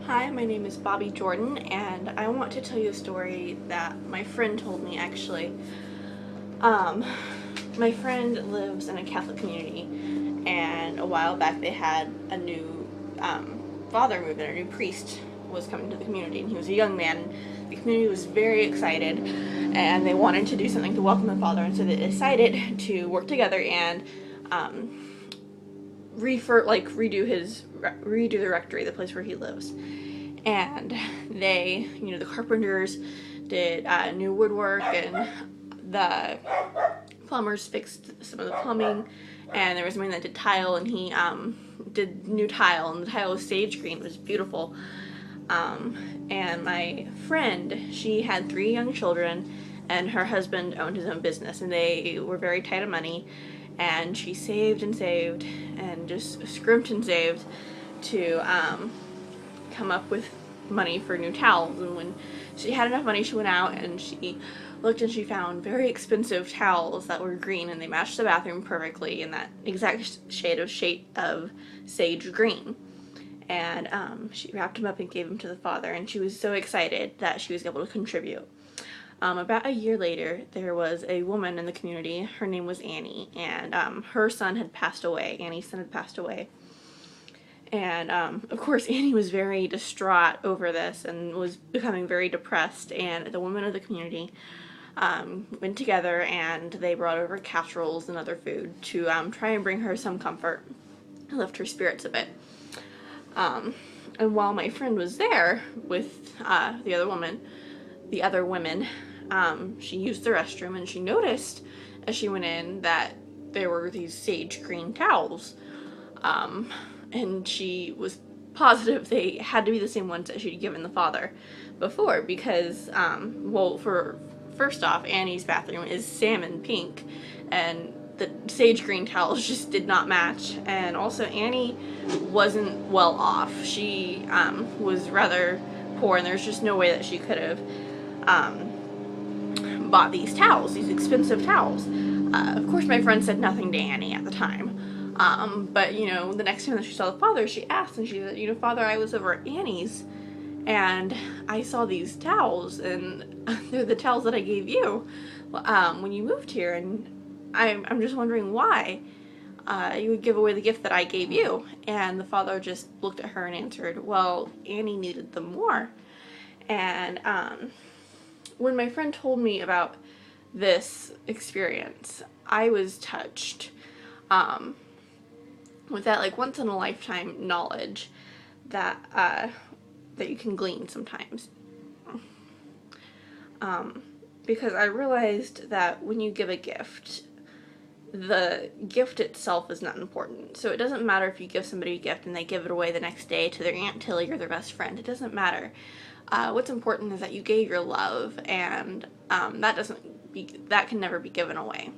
Hi, my name is Bobby Jordan, and I want to tell you a story that my friend told me actually. Um, my friend lives in a Catholic community, and a while back they had a new father move in, a new priest was coming to the community, and he was a young man. And the community was very excited, and they wanted to do something to welcome the father, and so they decided to work together and redo the rectory, the place where he lives. And they, the carpenters did new woodwork, and the plumbers fixed some of the plumbing, and there was a man that did tile, and he did new tile, and the tile was sage green. It was beautiful. And my friend, she had 3 young children, and her husband owned his own business, and they were very tight on money, and she saved and saved and just scrimped and saved to come up with money for new towels. And when she had enough money, she went out and she looked, and she found very expensive towels that were green, and they matched the bathroom perfectly in that exact shade of sage green. And she wrapped them up and gave them to the father, and she was so excited that she was able to contribute. About a year later, there was a woman in the community. Her name was Annie, and her son had passed away. Annie's son had passed away. And of course, Annie was very distraught over this and was becoming very depressed. And the women of the community went together, and they brought over casseroles and other food to try and bring her some comfort and lift her spirits a bit. And while my friend was there with the other women, she used the restroom, and she noticed as she went in that there were these sage green towels. And she was positive they had to be the same ones that she'd given the father before, because, first off, Annie's bathroom is salmon pink, and the sage green towels just did not match. And also, Annie wasn't well off. She was rather poor, and there's just no way that she could have bought these towels, these expensive towels. Of course, my friend said nothing to Annie at the time. But, the next time that she saw the father, she asked, and she said, Father, I was over at Annie's, and I saw these towels, and they're the towels that I gave you when you moved here, and I'm just wondering why you would give away the gift that I gave you. And the father just looked at her and answered, well, Annie needed them more. And when my friend told me about this experience, I was touched with that once in a lifetime knowledge that that you can glean sometimes. Because I realized that when you give a gift, the gift itself is not important. So it doesn't matter if you give somebody a gift and they give it away the next day to their Aunt Tilly or their best friend. It doesn't matter. What's important is that you gave your love, and that can never be given away.